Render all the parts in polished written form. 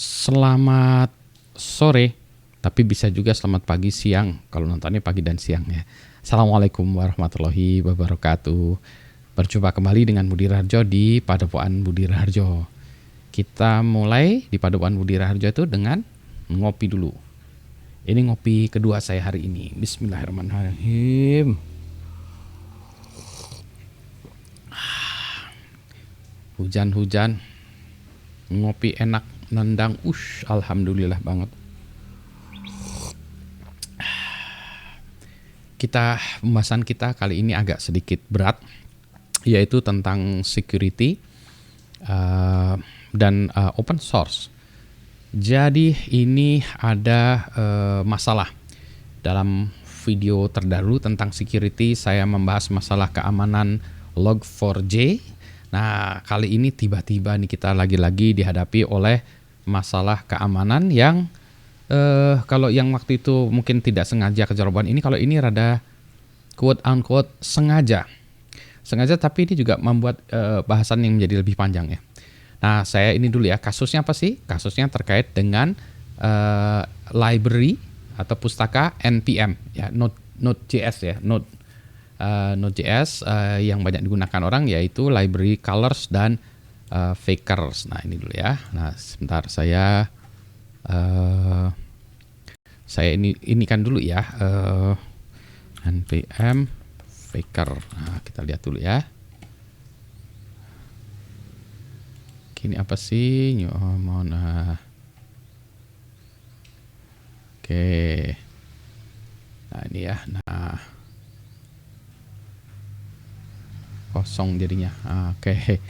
Selamat sore, tapi bisa juga selamat pagi, siang, kalau nontonnya pagi dan siang ya. Assalamualaikum warahmatullahi wabarakatuh. Berjumpa kembali dengan Budi Raharjo di Padepokan Budi Raharjo. Kita mulai di Padepokan Budi Raharjo itu dengan ngopi dulu. Ini ngopi kedua saya hari ini. Bismillahirrahmanirrahim. Hujan-hujan, ngopi enak, nendang, alhamdulillah banget. Pembahasan kita kali ini agak sedikit berat, yaitu tentang security dan open source. Jadi ini ada masalah. Dalam video terdahulu tentang security, saya membahas masalah keamanan Log4j. Nah, kali ini tiba-tiba nih kita lagi-lagi dihadapi oleh masalah keamanan yang kalau yang waktu itu mungkin tidak sengaja kecerobohan, ini kalau ini rada quote unquote sengaja, tapi ini juga membuat bahasan yang menjadi lebih panjang ya. Nah, saya ini dulu ya, kasusnya apa sih? Kasusnya terkait dengan library atau pustaka NPM ya, Node.js ya, Node.js yang banyak digunakan orang, yaitu library colors dan fakers. Nah, ini dulu ya. Nah, sebentar saya ini kan dulu ya, npm faker. Nah, kita lihat dulu ya. Ini apa sih? Oke. Nah, ini ya. Nah, kosong jadinya. Oke.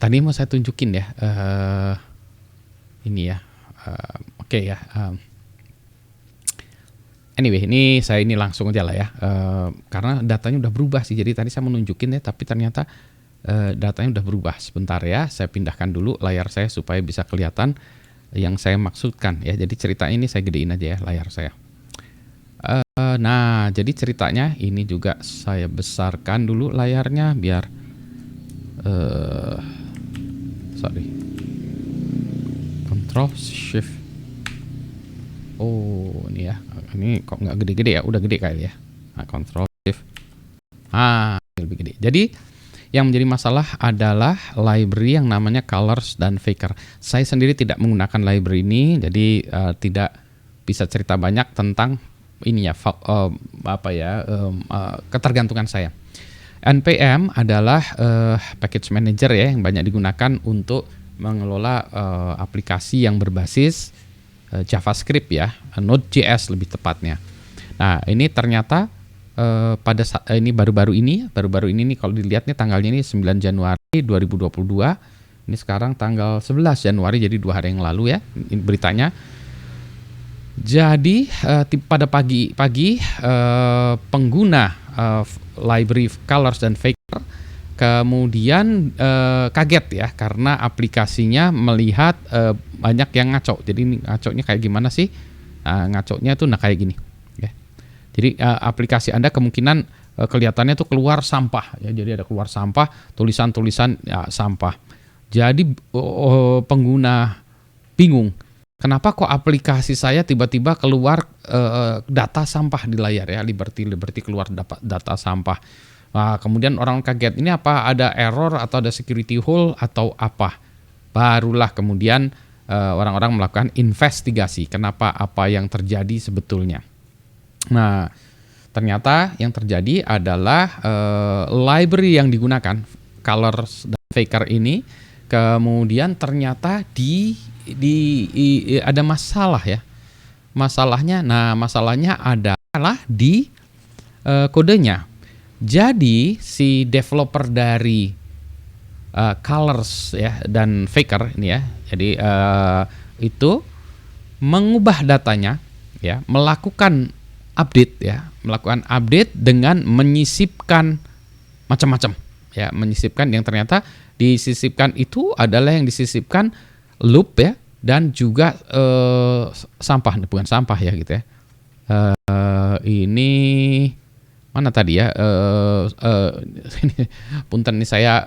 Tadi mau saya tunjukin ya. Ini ya. Oke ya. Anyway, saya ini langsung aja lah ya. Karena datanya udah berubah sih. Jadi tadi saya mau nunjukin ya, tapi ternyata datanya udah berubah. Sebentar ya. Saya pindahkan dulu layar saya supaya bisa kelihatan yang saya maksudkan ya. Jadi cerita ini saya gedein aja ya layar saya. Nah, jadi ceritanya ini juga saya besarkan dulu layarnya biar Control Shift. Oh, ini ya. Ini kok nggak gede-gede ya? Udah gede kali ya. Nah, Control Shift. Lebih gede. Jadi yang menjadi masalah adalah library yang namanya colors dan faker. Saya sendiri tidak menggunakan library ini, jadi tidak bisa cerita banyak tentang ini ya, ketergantungan saya. NPM adalah package manager ya yang banyak digunakan untuk mengelola aplikasi yang berbasis JavaScript ya, Node.js lebih tepatnya. Nah, ini ternyata pada ini baru-baru ini nih kalau dilihat nih tanggalnya ini 9 Januari 2022. Ini sekarang tanggal 11 Januari, jadi 2 hari yang lalu ya ini beritanya. Jadi pada pagi pengguna library colors dan faker kemudian kaget ya karena aplikasinya melihat banyak yang ngaco. Jadi ini ngaconya kayak gimana sih? Ngaconya tuh kayak gini ya. Jadi aplikasi Anda kemungkinan kelihatannya tuh keluar sampah ya. Jadi ada keluar sampah, tulisan-tulisan ya, sampah. Jadi pengguna bingung. Kenapa kok aplikasi saya tiba-tiba keluar data sampah di layar ya, Liberty keluar data sampah. Nah, kemudian orang kaget, ini apa, ada error atau ada security hole atau apa? Barulah kemudian orang-orang melakukan investigasi, kenapa, apa yang terjadi sebetulnya. Nah, ternyata yang terjadi adalah library yang digunakan, colors dan faker ini, kemudian ternyata ada masalah ya. Masalahnya adalah di kodenya. Jadi si developer dari colors ya dan faker ini ya. Jadi itu mengubah datanya ya, melakukan update dengan menyisipkan macam-macam ya, menyisipkan yang ternyata disisipkan itu adalah yang disisipkan loop ya, dan juga bukan sampah ya gitu ya. Ini mana tadi ya? Punten nih saya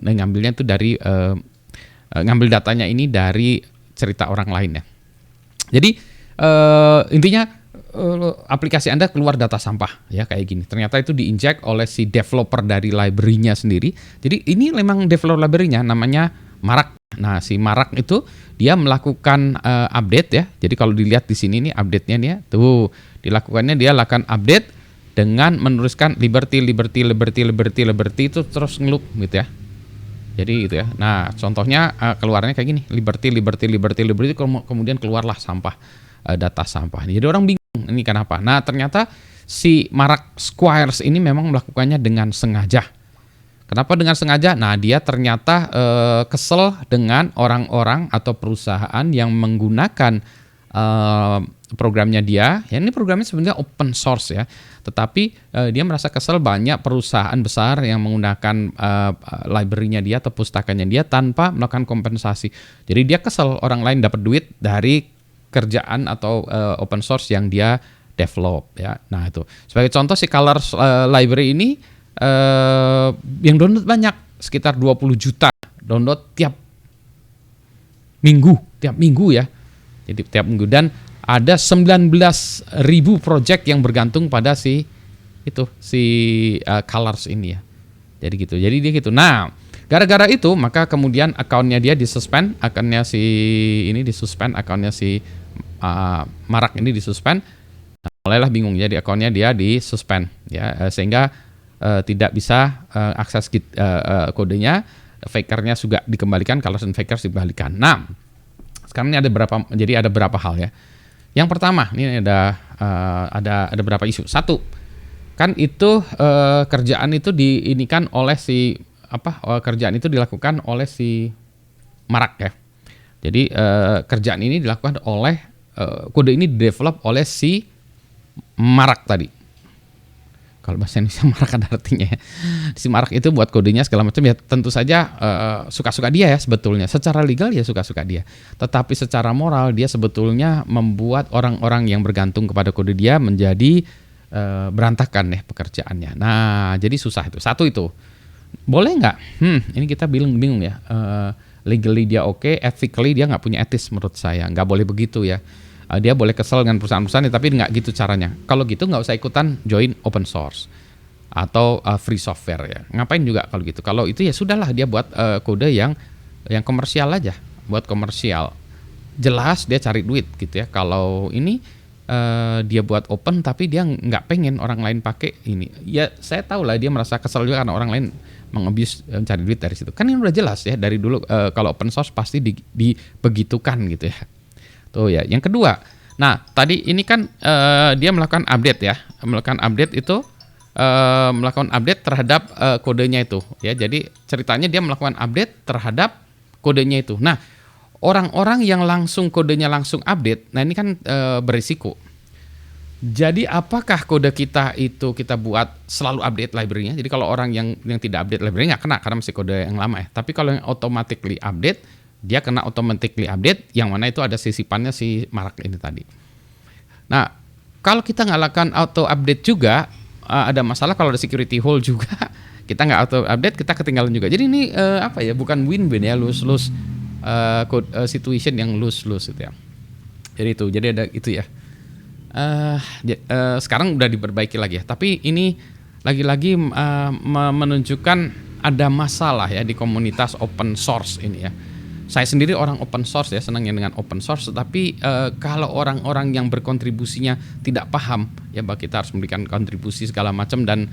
ngambilnya tuh dari ngambil datanya ini dari cerita orang lain ya. Jadi intinya aplikasi Anda keluar data sampah ya kayak gini. Ternyata itu diinjek oleh si developer dari library-nya sendiri. Jadi ini memang developer library-nya namanya Marak. Nah, si Marak itu dia melakukan update ya. Jadi kalau dilihat di sini nih update-nya nih ya. Tuh, dia lakukan update dengan menuliskan liberty itu terus ngeloop gitu ya. Jadi gitu ya. Nah, contohnya keluarnya kayak gini, liberty, kemudian keluarlah sampah, data sampah. Jadi orang bingung ini kenapa. Nah, ternyata si Marak Squares ini memang melakukannya dengan sengaja. Kenapa dengan sengaja? Nah, dia ternyata kesel dengan orang-orang atau perusahaan yang menggunakan programnya dia. Ya, ini programnya sebenarnya open source ya. Tetapi dia merasa kesel banyak perusahaan besar yang menggunakan library-nya dia atau pustakanya dia tanpa melakukan kompensasi. Jadi dia kesel orang lain dapat duit dari kerjaan atau open source yang dia develop ya. Nah, itu. Sebagai contoh si Colors library ini yang download banyak, sekitar 20 juta download tiap minggu ya. Jadi tiap minggu, dan ada 19.000 project yang bergantung pada si Colors ini ya. Jadi gitu. Jadi dia gitu. Nah, gara-gara itu maka kemudian akunnya dia disuspend, akunnya si Marak ini disuspend. Nah, mulailah bingung, jadi akunnya dia disuspend ya, sehingga tidak bisa akses kodenya, fakernya juga dikembalikan, Colors dan fakers dikembalikan. Nah, sekarang ini ada berapa hal ya. Yang pertama, ini ada berapa isu. Satu, kan itu kerjaan itu diinikan oleh kerjaan itu dilakukan oleh si Marak ya. Jadi kerjaan ini dilakukan oleh kode ini develop oleh si Marak tadi. Kalau bahasa Indonesia Marak ada artinya ya. Si Marak itu buat kodenya segala macam ya, tentu saja suka-suka dia ya sebetulnya. Secara legal ya suka-suka dia. Tetapi secara moral dia sebetulnya membuat orang-orang yang bergantung kepada kode dia menjadi berantakan deh pekerjaannya. Nah, jadi susah itu. Satu itu. Boleh nggak? Ini kita bingung ya. Legally dia oke, ethically dia nggak punya etis menurut saya. Nggak boleh begitu ya. Dia boleh kesel dengan perusahaan-perusahaan, tapi nggak gitu caranya. Kalau gitu nggak usah ikutan join open source atau free software ya. Ngapain juga kalau gitu? Kalau itu ya sudahlah, dia buat kode yang komersial aja, buat komersial. Jelas dia cari duit gitu ya. Kalau ini dia buat open tapi dia nggak pengen orang lain pakai ini. Ya saya tahu lah dia merasa kesel juga karena orang lain meng-abuse mencari duit dari situ. Kan ini udah jelas ya dari dulu kalau open source pasti dibegitukan gitu ya. Tuh ya, yang kedua. Nah, tadi ini kan dia melakukan update ya. Melakukan update itu melakukan update terhadap kodenya itu ya. Jadi ceritanya dia melakukan update terhadap kodenya itu. Nah, orang-orang yang langsung kodenya langsung update, nah ini kan berisiko. Jadi apakah kode kita itu kita buat selalu update library-nya? Jadi kalau orang yang tidak update library nggak kena karena masih kode yang lama ya. Tapi kalau yang automatically update, dia kena automatically update, yang mana itu ada sisipannya si Marak ini tadi. Nah, kalau kita nggak lakukan auto update juga, ada masalah. Kalau ada security hole juga, kita nggak auto update, kita ketinggalan juga. Jadi ini bukan win-win ya, lose-lose situation yang lose-lose itu ya. Jadi ada itu ya. Sekarang udah diperbaiki lagi ya. Tapi ini lagi-lagi menunjukkan ada masalah ya di komunitas open source ini ya. Saya sendiri orang open source ya, senangnya dengan open source, tapi kalau orang-orang yang berkontribusinya tidak paham ya, bahwa kita harus memberikan kontribusi segala macam dan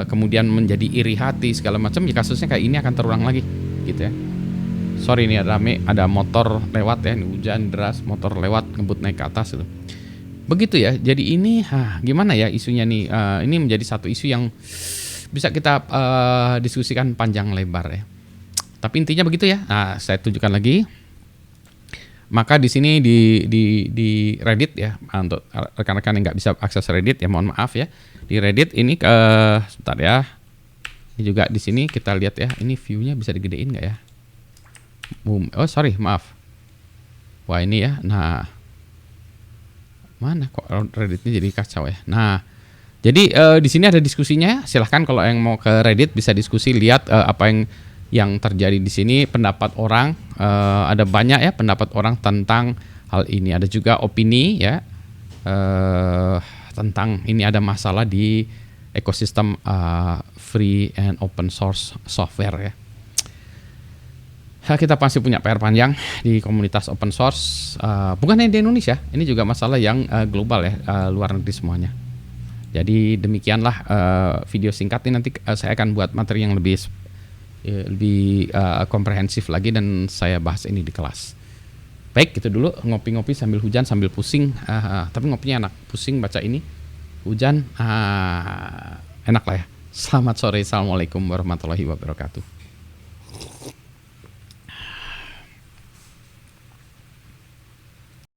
kemudian menjadi iri hati segala macam, ya kasusnya kayak ini akan terulang lagi gitu ya. Sorry ini ada motor lewat ya, ini hujan deras, motor lewat ngebut naik ke atas itu. Begitu ya. Jadi ini gimana ya isunya nih? Ini menjadi satu isu yang bisa kita diskusikan panjang lebar ya. Tapi intinya begitu ya. Nah, saya tunjukkan lagi. Maka di sini di Reddit ya, untuk rekan-rekan yang nggak bisa akses Reddit ya, mohon maaf ya. Di Reddit ini sebentar ya. Ini juga di sini kita lihat ya. Ini view-nya bisa digedein nggak ya? Boom. Oh sorry, maaf. Wah ini ya. Nah, mana kok Redditnya jadi kacau ya. Nah, jadi di sini ada diskusinya. Silahkan kalau yang mau ke Reddit bisa diskusi, lihat apa yang yang terjadi di sini, pendapat orang, ada banyak ya pendapat orang tentang hal ini. Ada juga opini ya tentang ini ada masalah di ekosistem free and open source software ya. Kita pasti punya PR panjang di komunitas open source, bukan hanya di Indonesia, ini juga masalah yang global ya, luar negeri semuanya. Jadi demikianlah video singkat ini, nanti saya akan buat materi yang lebih komprehensif lagi dan saya bahas ini di kelas. Baik, gitu dulu, ngopi-ngopi sambil hujan sambil pusing, tapi ngopinya enak, pusing baca ini, hujan, enak lah ya. Selamat sore, assalamualaikum warahmatullahi wabarakatuh.